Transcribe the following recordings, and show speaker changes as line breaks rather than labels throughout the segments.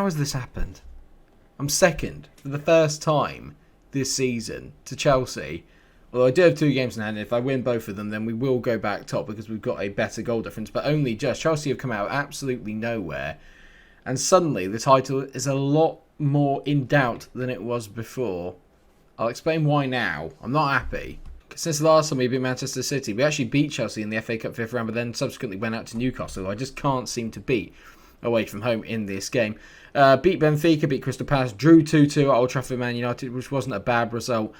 How has this happened? I'm second for the first time this season to Chelsea. Although I do have 2 games in hand. If I win both of them, then we will go back top because we've got a better goal difference. But only just. Chelsea have come out of absolutely nowhere. And suddenly the title is a lot more in doubt than it was before. I'll explain why now. I'm not happy. Since the last time we beat Manchester City, we actually beat Chelsea in the FA Cup 5th round, but then subsequently went out to Newcastle. I just can't seem to beat away from home in this game. Beat Benfica, beat Crystal Palace, drew 2-2 at Old Trafford Man United, which wasn't a bad result.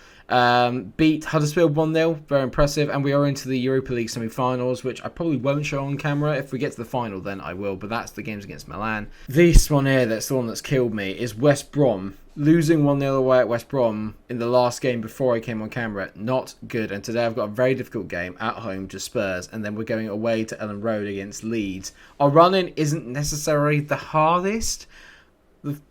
Beat Huddersfield 1-0, very impressive, and we are into the Europa League semi-finals, which I probably won't show on camera. If we get to the final, then I will, but that's the games against Milan. This one here, that's the one that's killed me, is West Brom. Losing 1-0 away at West Brom in the last game before I came on camera, not good. And today I've got a very difficult game at home to Spurs, and then we're going away to Ellen Road against Leeds. Our run-in isn't necessarily the hardest,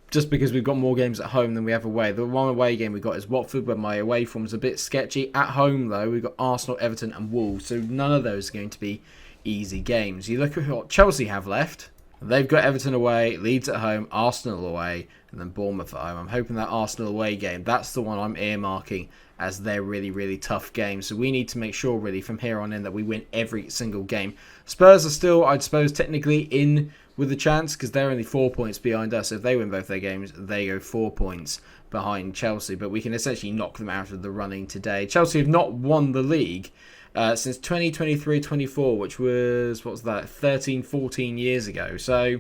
just because we've got more games at home than we have away. The one away game we got is Watford, where my away form is a bit sketchy. At home, though, we've got Arsenal, Everton and Wolves, so none of those are going to be easy games. You look at what Chelsea have left. They've got Everton away, Leeds at home, Arsenal away, and then Bournemouth at home. I'm hoping that Arsenal away game, that's the one I'm earmarking as their really, really tough game. So we need to make sure, really, from here on in that we win every single game. Spurs are still, I'd suppose, technically in with a chance because they're only 4 points behind us. If they win both their games, they go 4 points behind Chelsea. But we can essentially knock them out of the running today. Chelsea have not won the league since 2023-24, which was, what was that, 13, 14 years ago. So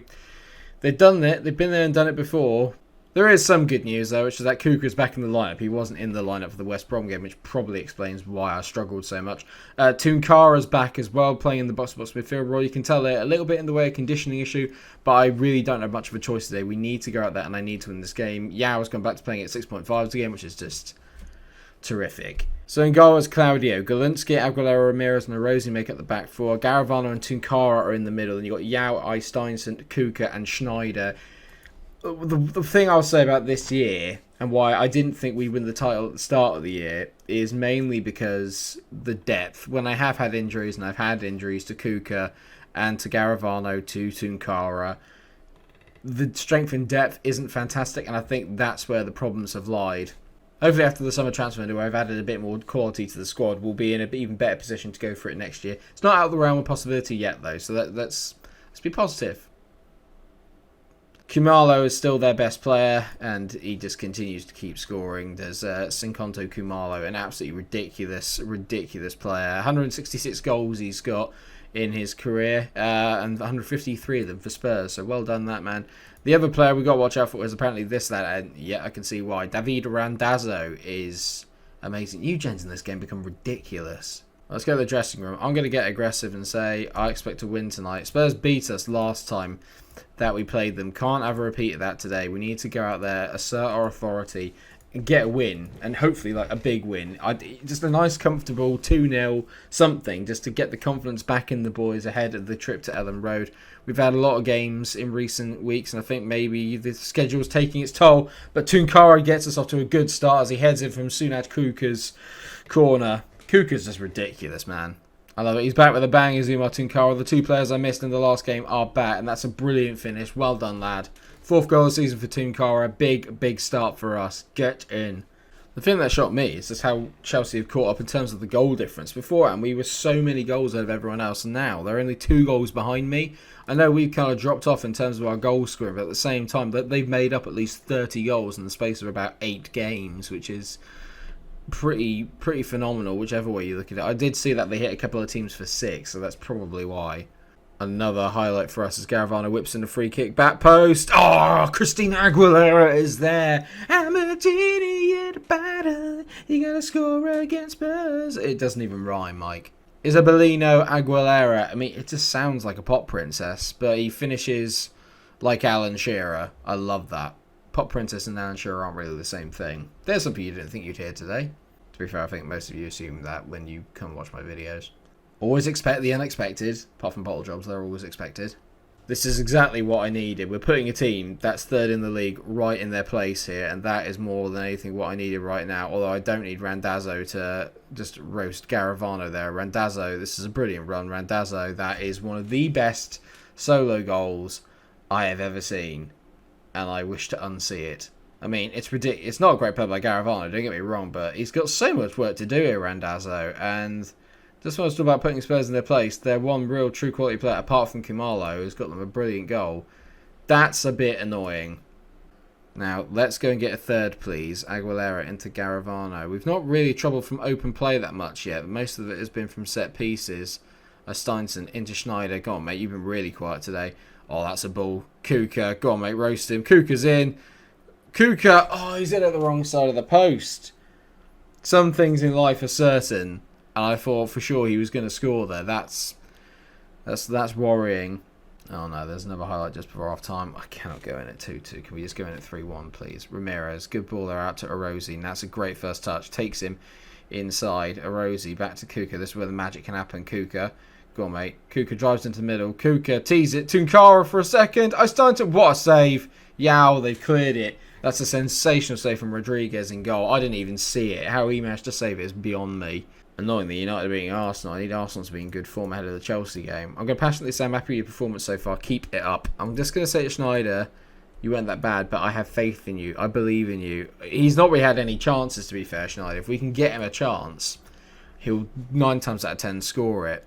they've done it. They've been there and done it before. There is some good news, though, which is that Kuka's back in the lineup. He wasn't in the lineup for the West Brom game, which probably explains why I struggled so much. Tunkara's back as well, playing in the box-to-box midfield role. You can tell they're a little bit in the way of conditioning issue, but I really don't have much of a choice today. We need to go out there, and I need to win this game. Yao's gone back to playing at 6.5 again, which is just terrific. So in goal is Claudio. Galinski, Aguilera, Ramirez and Arosi make up the back four. Garavano and Tunkara are in the middle. And you've got Yao, Steinsson, Kuka and Schneider. The thing I'll say about this year and why I didn't think we'd win the title at the start of the year is mainly because the depth. When I have had injuries, and I've had injuries to Kuka and to Garavano, to Tunkara, the strength and depth isn't fantastic, and I think that's where the problems have lied. Hopefully after the summer transfer window, where I've added a bit more quality to the squad, we'll be in an even better position to go for it next year. It's not out of the realm of possibility yet, though, so let's be positive. Kumalo is still their best player, and he just continues to keep scoring. There's Sinkonto Kumalo, an absolutely ridiculous player. 166 goals he's got in his career, and 153 of them for Spurs, so well done that man. The other player we got to watch out for is apparently this lad, and yeah, I can see why. David Randazzo is amazing. You gens in this game become ridiculous. Let's go to the dressing room. I'm going to get aggressive and say I expect to win tonight. Spurs beat us last time that we played them. Can't have a repeat of that today. We need to go out there, assert our authority, and get a win. And hopefully like a big win. Just a nice, comfortable 2-0 something, just to get the confidence back in the boys ahead of the trip to Ellen Road. We've had a lot of games in recent weeks, and I think maybe the schedule's taking its toll. But Tunkara gets us off to a good start as he heads in from Sunat Kuka's corner. Kuka's just ridiculous, man. I love it. He's back with a bang, Izuma Tunkara. The two players I missed in the last game are back, and that's a brilliant finish. Well done, lad. 4th goal of the season for Tunkara. Big start for us. Get in. The thing that shocked me is just how Chelsea have caught up in terms of the goal difference. Beforehand, we were so many goals out of everyone else, and now they're only 2 goals behind me. I know we've kind of dropped off in terms of our goal scoring, but at the same time, they've made up at least 30 goals in the space of about 8 games, which is pretty phenomenal, whichever way you look at it. I did see that they hit a couple of teams for 6, so that's probably why. Another highlight for us is Garavano whips in a free kick, back post. Oh, Christina Aguilera is there. I'm a genie in a battle. You gotta score against Spurs. It doesn't even rhyme, Mike. Isabelino Aguilera. I mean, it just sounds like a pop princess, but he finishes like Alan Shearer. I love that. Pop Princess and Alan Shearer aren't really the same thing. There's something you didn't think you'd hear today. To be fair, I think most of you assume that when you come watch my videos. Always expect the unexpected. Apart from bottle jobs, they're always expected. This is exactly what I needed. We're putting a team that's 3rd in the league right in their place here, and that is more than anything what I needed right now. Although I don't need Randazzo to just roast Garavano there. Randazzo, this is a brilliant run. Randazzo, that is one of the best solo goals I have ever seen. and I wish to unsee it. I mean, it's ridiculous. It's not a great play by Garavano, don't get me wrong, but he's got so much work to do here, Randazzo, and just when I was talking about putting Spurs in their place, their one real true quality player, apart from Kumalo, who's got them a brilliant goal, that's a bit annoying. Now, let's go and get a third, please. Aguilera into Garavano. We've not really troubled from open play that much yet. Most of it has been from set pieces. Steinson into Schneider. Go on, mate. You've been really quiet today. Oh, that's a ball. Kuka. Go on, mate. Roast him. Kuka's in. Kuka. Oh, he's in at the wrong side of the post. Some things in life are certain. And I thought for sure he was going to score there. That's worrying. Oh no, there's another highlight just before half time. I cannot go in at 2-2. Can we just go in at 3-1, please? Ramirez, good ball there out to Arosi. And that's a great first touch. Takes him inside. Arosi back to Kuka. This is where the magic can happen. Kuka. Go on, mate. Kuka drives into the middle. Kuka tees it. Tunkara for a second. I started to... What a save. Yow, they've cleared it. That's a sensational save from Rodriguez in goal. I didn't even see it. How he managed to save it is beyond me. Annoyingly, United are beating Arsenal. I need Arsenal to be in good form ahead of the Chelsea game. I'm going to passionately say I'm happy with your performance so far. Keep it up. I'm just going to say to Schneider, you weren't that bad, but I have faith in you. I believe in you. He's not really had any chances, to be fair, Schneider. If we can get him a chance, he'll 9 times out of 10 score it.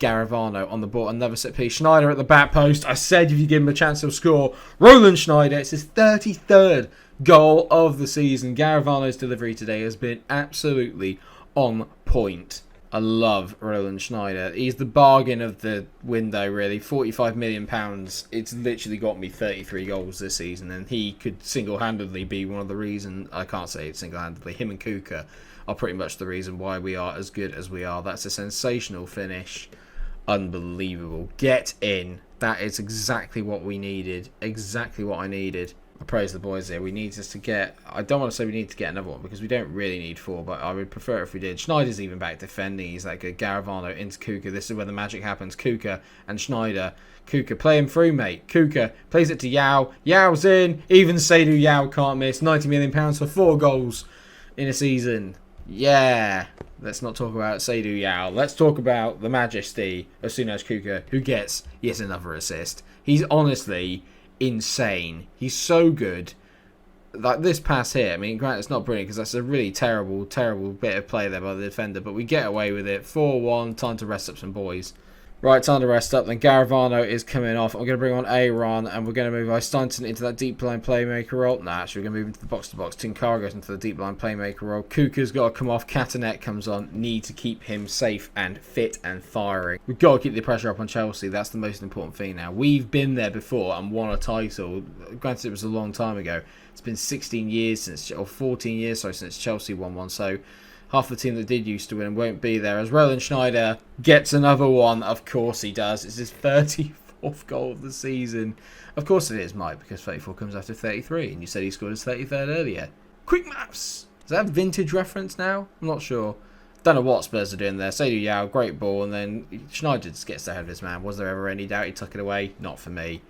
Garavano on the ball. Another set piece. Schneider at the back post. I said if you give him a chance, he'll score. Roland Schneider. It's his 33rd goal of the season. Garavano's delivery today has been absolutely on point. I love Roland Schneider. He's the bargain of the window, really. £45 million. It's literally got me 33 goals this season, and he could single-handedly be one of the reasons. I can't say it single-handedly. Him and Kuka are pretty much the reason why we are as good as we are. That's a sensational finish. Unbelievable. Get in. That is exactly what we needed. Exactly what I needed. I praise the boys here. We need just to get... I don't want to say we need to get another one because we don't really need 4, but I would prefer if we did. Schneider's even back defending. He's that good. Garavano into Kuka. This is where the magic happens. Kuka and Schneider. Kuka, play him through, mate. Kuka plays it to Yao. Yao's in. Even Seydou Yao can't miss. £90 million for 4 goals in a season. Yeah. Let's not talk about Seydou Yao. Let's talk about the majesty of Sunaj Kuka, who gets yet another assist. He's honestly insane. He's so good. Like this pass here, I mean, granted it's not brilliant because that's a really terrible bit of play there by the defender, but we get away with it. 4-1, time to rest up some boys. Right, time to rest up. Then Garavano is coming off. I'm going to bring on Aaron, and we're going to move Steinton into that deep line playmaker role. Nah, actually, we're going to move into the box-to-box. Tinkara goes into the deep line playmaker role. Kuka's got to come off. Katanet comes on. Need to keep him safe and fit and firing. We've got to keep the pressure up on Chelsea. That's the most important thing now. We've been there before and won a title. Granted, it was a long time ago. It's been 16 years since, or 14 years since Chelsea won one. So half the team that did used to win won't be there. As Roland Schneider gets another one. Of course he does. It's his 34th goal of the season. Of course it is, Mike, because 34 comes after 33. And you said he scored his 33rd earlier. Quick maths. Is that a vintage reference now? I'm not sure. Don't know what Spurs are doing there. Seydou Yao, great ball. And then Schneider just gets ahead of his man. Was there ever any doubt he took it away? Not for me.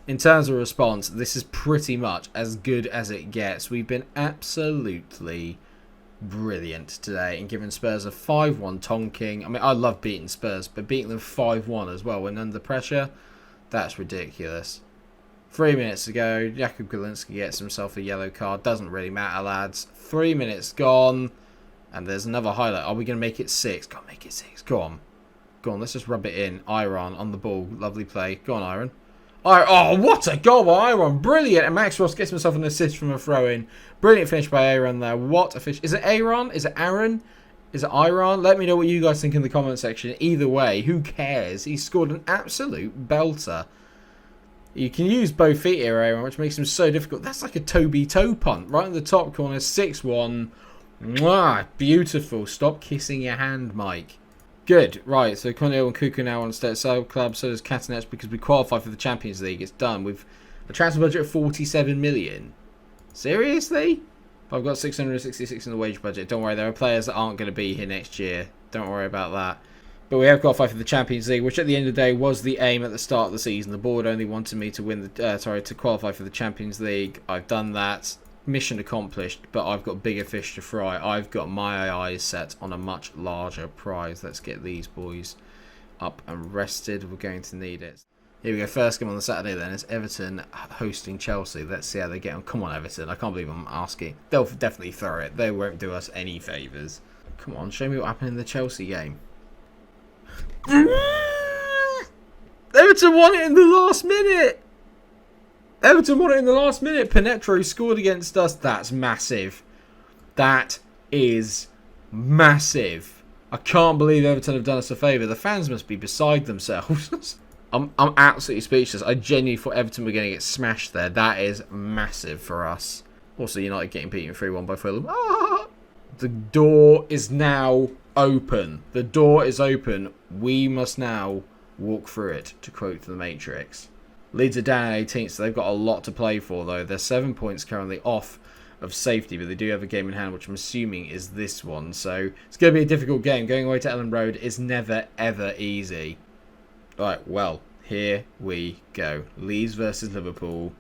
In terms of response, this is pretty much as good as it gets. We've been absolutely brilliant today and giving Spurs a 5-1 tonking. I mean, I love beating Spurs, but beating them 5-1 as well when under pressure, that's ridiculous. 3 minutes to go. Jakub Golinski gets himself a yellow card. Doesn't really matter, lads. 3 minutes gone. And there's another highlight. Are we going to make it 6? Go on, make it 6. Go on. Go on, let's just rub it in. Iron on the ball. Lovely play. Go on, Iron. Oh, what a goal by Aaron. Brilliant. And Max Ross gets himself an assist from a throw-in. Brilliant finish by Aaron there. What a fish. Is it Aaron? Is it Aaron? Is it Iron? Let me know what you guys think in the comment section. Either way, who cares? He scored an absolute belter. You can use both feet here, Aaron, which makes him so difficult. That's like a Toby toe punt. Right in the top corner. 6-1. Mwah, beautiful. Stop kissing your hand, Mike. Good. Right, so Cornel and Kuku now on State Sale Club. So does Catanets because we qualify for the Champions League. It's done. We've a transfer budget of 47 million. Seriously? I've got 666 in the wage budget. Don't worry, there are players that aren't going to be here next year. Don't worry about that. But we have qualified for the Champions League, which at the end of the day was the aim at the start of the season. The board only wanted me to win the to qualify for the Champions League. I've done that. Mission accomplished, but I've got bigger fish to fry. I've got my eyes set on a much larger prize. Let's get these boys up and rested. We're going to need it. Here we go. First game on the Saturday then. It's Everton hosting Chelsea. Let's see how they get on. Come on, Everton. I can't believe I'm asking. They'll definitely throw it. They won't do us any favours. Come on, show me what happened in the Chelsea game. Everton won it in the last minute. Everton won it in the last minute. Penetro scored against us. That's massive. That is massive. I can't believe Everton have done us a favour. The fans must be beside themselves. I'm absolutely speechless. I genuinely thought Everton were going to get smashed there. That is massive for us. Also, United getting beaten 3-1 by Fulham. Ah! The door is now open. The door is open. We must now walk through it, to quote The Matrix. Leeds are down 18th, so they've got a lot to play for, though. They're 7 points currently off of safety, but they do have a game in hand, which I'm assuming is this one. So it's going to be a difficult game. Going away to Ellen Road is never, ever easy. Right, well, here we go. Leeds versus Liverpool.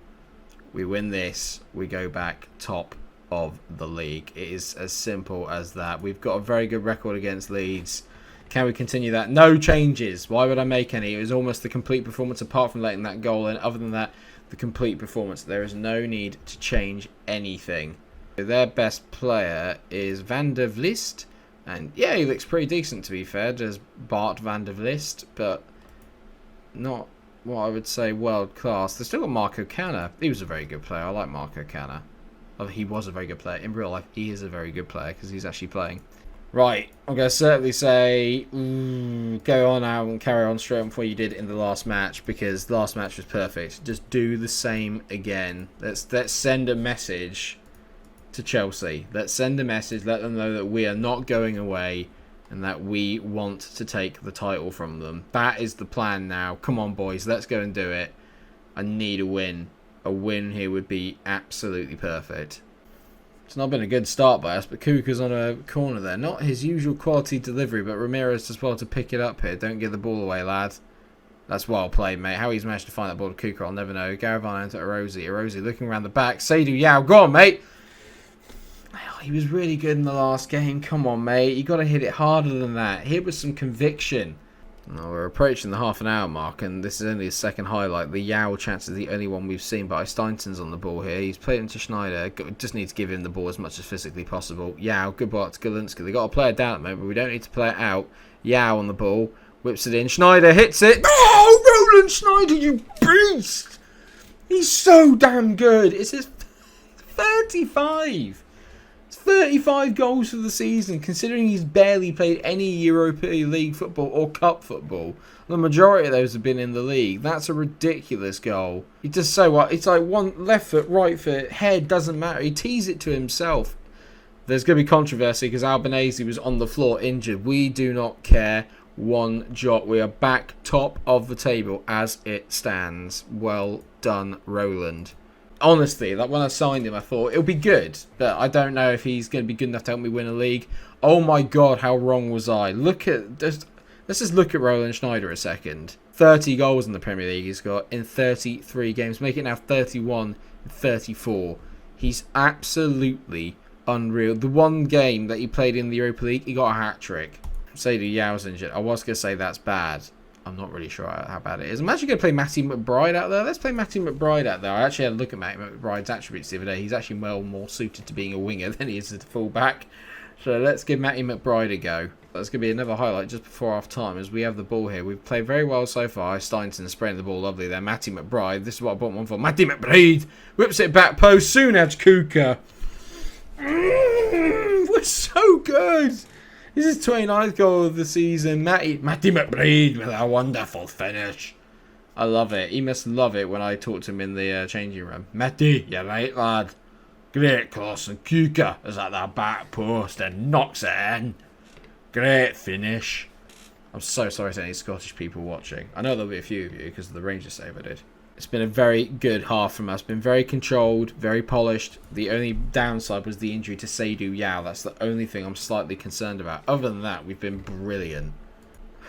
We win this. We go back top of the league. It is as simple as that. We've got a very good record against Leeds. Can we continue that? No changes. Why would I make any? It was almost the complete performance apart from letting that goal in. Other than that, the complete performance. There is no need to change anything. Their best player is Van der Vlist. And yeah, he looks pretty decent to be fair. There's Bart Van der Vlist, but not what I would say world class. They've still got Marco Canna. He was a very good player. I like Marco Canna. He was a very good player. In real life, he is a very good player because he's actually playing. Right, I'm going to certainly say go on out and carry on straight on before you did in the last match, because the last match was perfect. Just do the same again. Let's send a message to Chelsea. Let's send a message, let them know that we are not going away and that we want to take the title from them. That is the plan now. Come on, boys, let's go and do it. I need a win. A win here would be absolutely perfect. It's not been a good start by us, but Kuka's on a corner there. Not his usual quality delivery, but Ramirez does well to pick it up here. Don't give the ball away, lad. That's well played, mate. How he's managed to find that ball to Kuka, I'll never know. Garavan to Erosi. Erosi looking around the back. Seydou Yao, go on, mate. Oh, he was really good in the last game. Come on, mate. You got to hit it harder than that. Hit with some conviction. Well, we're approaching the half an hour mark, and this is only a second highlight. The Yao chance is the only one we've seen, but Steinson's on the ball here. He's played into Schneider. Just need to give him the ball as much as physically possible. Yao, good ball to Galinsky. They've got to play it down at the moment, but we don't need to play it out. Yao on the ball. Whips it in. Schneider hits it. Oh, Roland Schneider, you beast! He's so damn good. It's his 35. 35 goals for the season, considering he's barely played any European League football or Cup football. The majority of those have been in the league. That's a ridiculous goal. He does so well. It's like one left foot, right foot, head, doesn't matter. He tees it to himself. There's going to be controversy because Albanese was on the floor injured. We do not care one jot. We are back top of the table as it stands. Well done, Roland. Honestly, like when I signed him, I thought it'll be good, but I don't know if he's going to be good enough to help me win a league. Oh my god, how wrong was I? Let's just look at Roland Schneider a second. 30 goals in the Premier League he's got in 33 games, making it now 31 and 34. He's absolutely unreal. The one game that he played in the Europa League, he got a hat-trick. Seydou Yao's injured. I was going to say that's bad. I'm not really sure how bad it is. I'm actually going to play Matty McBride out there. Let's play Matty McBride out there. I actually had a look at Matty McBride's attributes the other day. He's actually well more suited to being a winger than he is as a full-back. So let's give Matty McBride a go. That's going to be another highlight just before half-time as we have the ball here. We've played very well so far. Steinson spraying the ball lovely there. Matty McBride. This is what I bought one for. Matty McBride whips it back post. Sunaj Kuka. We're so good. This is 29th goal of the season. Matty McBride with a wonderful finish. I love it. He must love it when I talk to him in the changing room. Matty, you're right, lad. Great cross, and Kuka is at the back post and knocks it in. Great finish. I'm so sorry to any Scottish people watching. I know there'll be a few of you because of the Rangers save I did. It's been a very good half from us. Been very controlled, very polished. The only downside was the injury to Seydou Yao. That's the only thing I'm slightly concerned about. Other than that, we've been brilliant.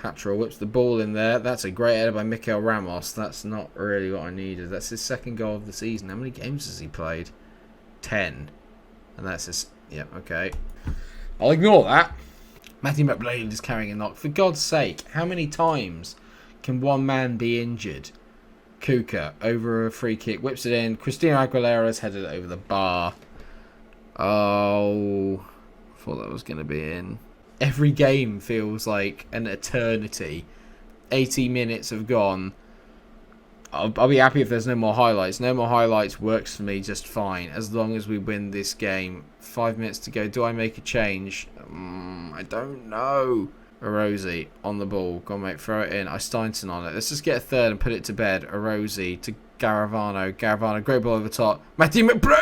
Hatchell whips the ball in there. That's a great header by Mikel Ramos. That's not really what I needed. That's his second goal of the season. How many games has he played? 10. And that's his... Yeah, okay. I'll ignore that. Matty McBride is carrying a knock. For God's sake, how many times can one man be injured? Kuka over a free kick, whips it in. Cristiano Aguilera's headed it over the bar. Oh, I thought that was going to be in. Every game feels like an eternity. 80 minutes have gone. I'll be happy if there's no more highlights. No more highlights works for me just fine, as long as we win this game. 5 minutes to go. Do I make a change? I don't know. Arosi on the ball. Go on, mate. Throw it in. Steinson on it. Let's just get a third and put it to bed. Arosi to Garavano. Garavano, great ball over the top. Matty McBride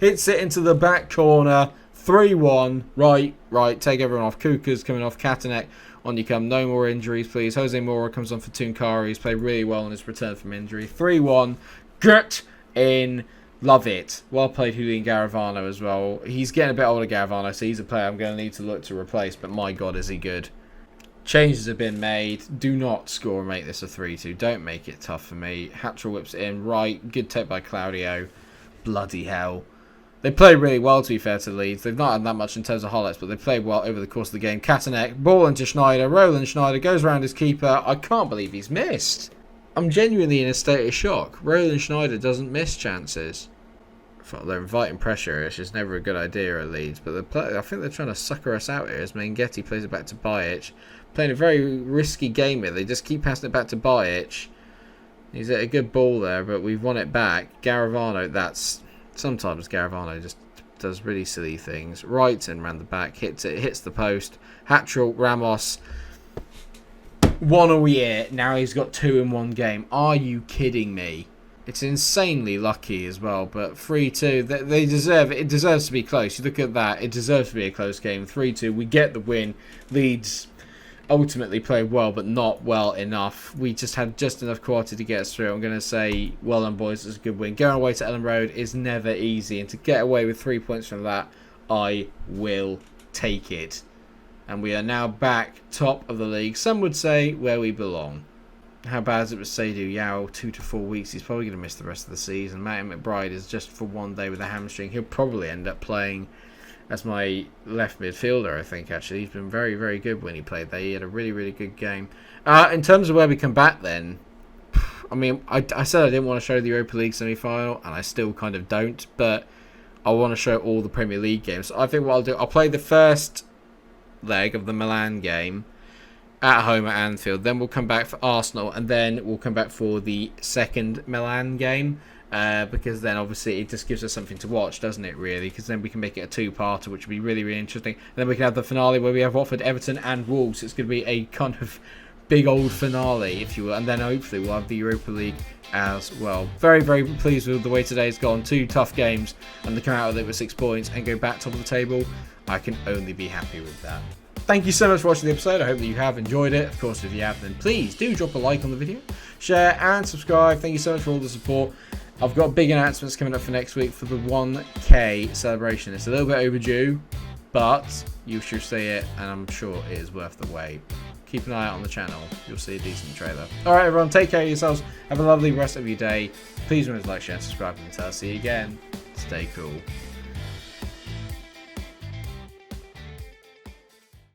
hits it into the back corner. 3-1. Right. Take everyone off. Kuka's coming off. Katanek. On you come. No more injuries, please. Jose Mora comes on for Tunkari. He's played really well on his return from injury. 3-1. Get in. Love it. Well played, Julian Garavano as well. He's getting a bit older, Garavano, so he's a player I'm going to need to look to replace. But my God, is he good. Changes have been made. Do not score and make this a 3-2. Don't make it tough for me. Hatcher whips it in. Right. Good take by Claudio. Bloody hell. They played really well, to be fair to Leeds. They've not had that much in terms of highlights, but they played well over the course of the game. Katanek, ball into Schneider. Roland Schneider goes around his keeper. I can't believe he's missed. I'm genuinely in a state of shock. Roland Schneider doesn't miss chances. They're inviting pressure. It's just never a good idea at Leeds. But I think they're trying to sucker us out here as Mengetti plays it back to Bajic. Playing a very risky game here. They just keep passing it back to Bajic. He's at a good ball there, but we've won it back. Garavano, sometimes Garavano just does really silly things. Right and round the back, hits the post. Hattrick, Ramos. 1 all year. Now he's got 2 in 1 game. Are you kidding me? It's insanely lucky as well, but 3-2. They deserve it. It deserves to be close. You look at that. It deserves to be a close game. 3-2. We get the win. Leeds ultimately played well, but not well enough. We just had just enough quality to get us through. I'm going to say, well done, boys. It's a good win. Going away to Ellen Road is never easy, and to get away with 3 points from that, I will take it. And we are now back top of the league. Some would say where we belong. How bad is it with Seydou Yao? 2 to 4 weeks. He's probably going to miss the rest of the season. Matty McBride is just for 1 day with a hamstring. He'll probably end up playing as my left midfielder, I think, actually. He's been very, very good when he played there. He had a really, really good game. In terms of where we come back then, I mean, I said I didn't want to show the Europa League semi-final, and I still kind of don't, but I want to show all the Premier League games. So I think what I'll do, I'll play the first leg of the Milan game at home at Anfield. Then we'll come back for Arsenal, and then we'll come back for the second Milan game. Because then obviously it just gives us something to watch, doesn't it, really? Because then we can make it a 2-parter, which would be really, really interesting. And then we can have the finale where we have Watford, Everton and Wolves. It's going to be a kind of big old finale, if you will. And then hopefully we'll have the Europa League as well. Very, very pleased with the way today's gone. 2 tough games, and to come out with it with 6 points and go back top of the table, I can only be happy with that. Thank you so much for watching the episode. I hope that you have enjoyed it. Of course, if you have, then please do drop a like on the video, share and subscribe. Thank you so much for all the support. I've got big announcements coming up for next week for the 1K celebration. It's a little bit overdue, but you should see it, and I'm sure it is worth the wait. Keep an eye out on the channel. You'll see a decent trailer. Alright, everyone, take care of yourselves. Have a lovely rest of your day. Please remember to like, share and subscribe, and until I see you again, stay cool.